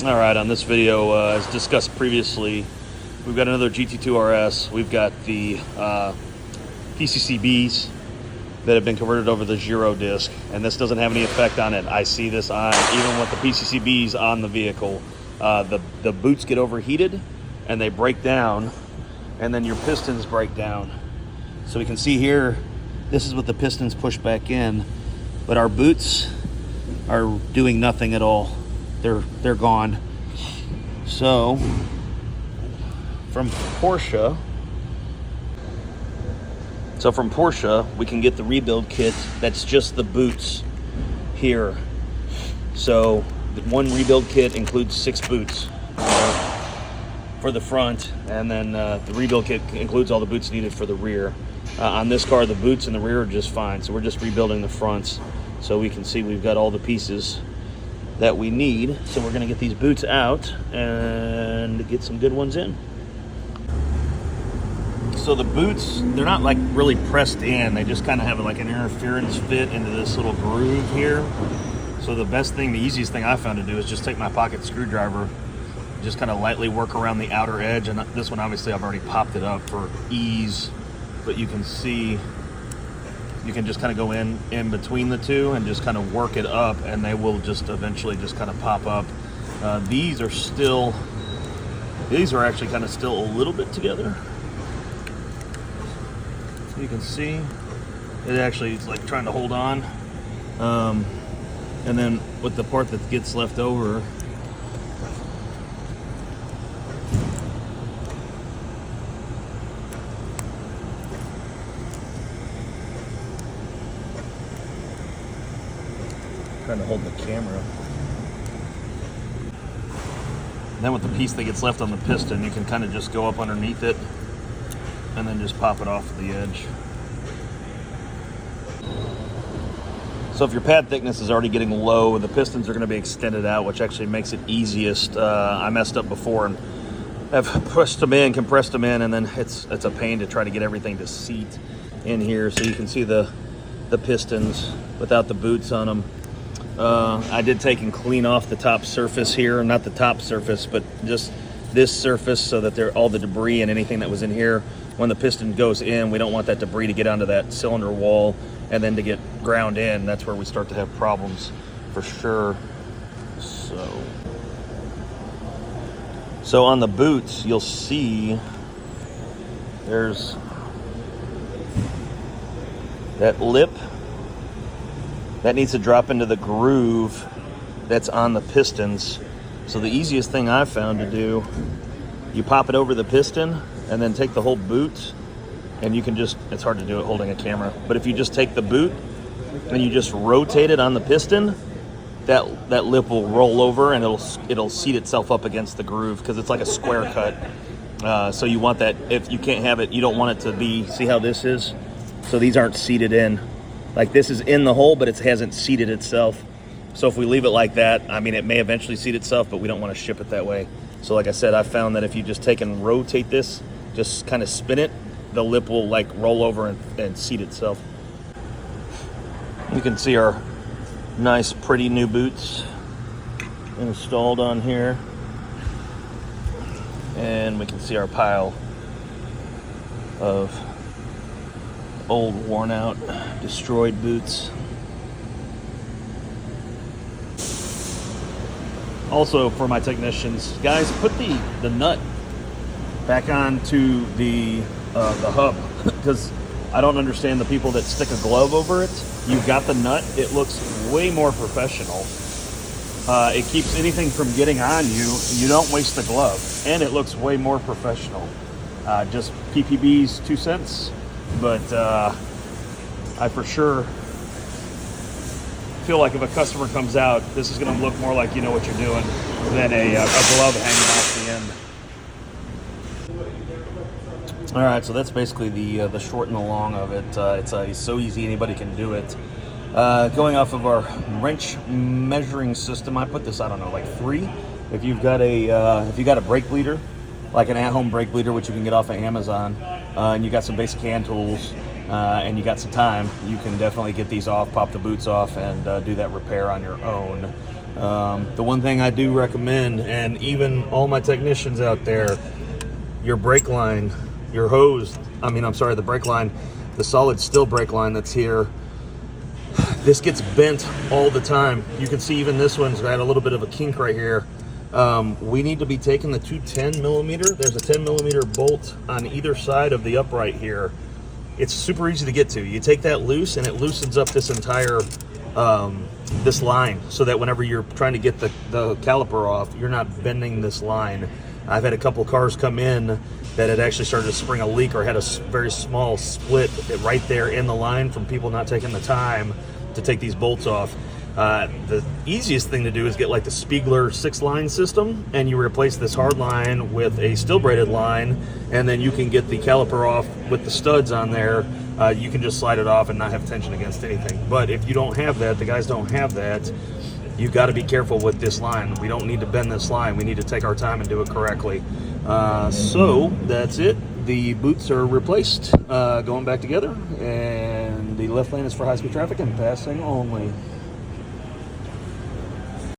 All right, on this video, as discussed previously, we've got another GT2 RS. We've got the PCCBs that have been converted over the Giro disc, and this doesn't have any effect on it. I see this on, even with the PCCBs on the vehicle, the boots get overheated and they break down, and then your pistons break down. So we can see here, this is what the pistons push back in, but our boots are doing nothing at all. They're gone. So from Porsche, we can get the rebuild kit that's just the boots here. So the one rebuild kit includes 6 boots for the front, and then the rebuild kit includes all the boots needed for the rear. On this car, the boots in the rear are just fine, so we're just rebuilding the fronts. So we can see we've got all the pieces that we need. So we're gonna get these boots out and get some good ones in. So the boots, they're not like really pressed in. They just kind of have like an interference fit into this little groove here. So the easiest thing I found to do is just take my pocket screwdriver, just kind of lightly work around the outer edge. And this one, obviously I've already popped it up for ease, but you can see, you can just kind of go in between the two and just kind of work it up, and they will just eventually just kind of pop up. These are actually kind of still a little bit together. You can see it actually is like trying to hold on. And then with the part that gets left over, trying to hold the camera. And then with the piece that gets left on the piston, you can kind of just go up underneath it and then just pop it off the edge. So if your pad thickness is already getting low, the pistons are going to be extended out, which actually makes it easiest. I messed up before and I've pushed them in, compressed them in, and then it's a pain to try to get everything to seat in here. So you can see the pistons without the boots on them. I did take and clean off the top surface here, not the top surface, but just this surface, so that all the debris and anything that was in here, when the piston goes in, we don't want that debris to get onto that cylinder wall and then to get ground in. That's where we start to have problems for sure. So on the boots, you'll see there's that lip that needs to drop into the groove that's on the pistons. So the easiest thing I've found to do, you pop it over the piston and then take the whole boot, and you can just, it's hard to do it holding a camera, but if you just take the boot and you just rotate it on the piston, that lip will roll over and it'll seat itself up against the groove, because it's like a square cut. So you want that, if you can't have it, you don't want it to be, see how this is? So these aren't seated in. Like this is in the hole, but it hasn't seated itself. So if we leave it like that, I mean, it may eventually seat itself, but we don't want to ship it that way. So like I said, I found that if you just take and rotate this, just kind of spin it, the lip will like roll over and seat itself. You can see our nice, pretty new boots installed on here. And we can see our pile of old, worn out, destroyed boots. Also, for my technicians, guys, put the nut back onto the hub, because I don't understand the people that stick a glove over it. You've got the nut, it looks way more professional. It keeps anything from getting on you. You don't waste the glove, and it looks way more professional. Just PPB's 2 cents, but I for sure feel like if a customer comes out, this is going to look more like you know what you're doing than a glove hanging off the end. All right, so that's basically the short and the long of it. It's so easy, anybody can do it. Going off of our wrench measuring system, I put this, I don't know, like 3. If you've got a brake bleeder, like an at-home brake bleeder, which you can get off of Amazon, and you got some basic hand tools, and you got some time, you can definitely get these off, pop the boots off, and do that repair on your own. The one thing I do recommend, and even all my technicians out there, your brake line, your hose, the brake line, the solid steel brake line that's here, this gets bent all the time. You can see even this one's got a little bit of a kink right here. We need to be taking the two 10 millimeter. There's a 10 millimeter bolt on either side of the upright here. It's super easy to get to. You take that loose and it loosens up this entire this line, so that whenever you're trying to get the caliper off, you're not bending this line. I've had a couple cars come in that had actually started to spring a leak or had a very small split right there in the line from people not taking the time to take these bolts off. The easiest thing to do is get like the Spiegler 6-line system, and you replace this hard line with a steel braided line, and then you can get the caliper off with the studs on there. You can just slide it off and not have tension against anything. But if you don't have that, the guys don't have that, you've got to be careful with this line. We don't need to bend this line. We need to take our time and do it correctly. So that's it. The boots are replaced, going back together, and the left lane is for high-speed traffic and passing only.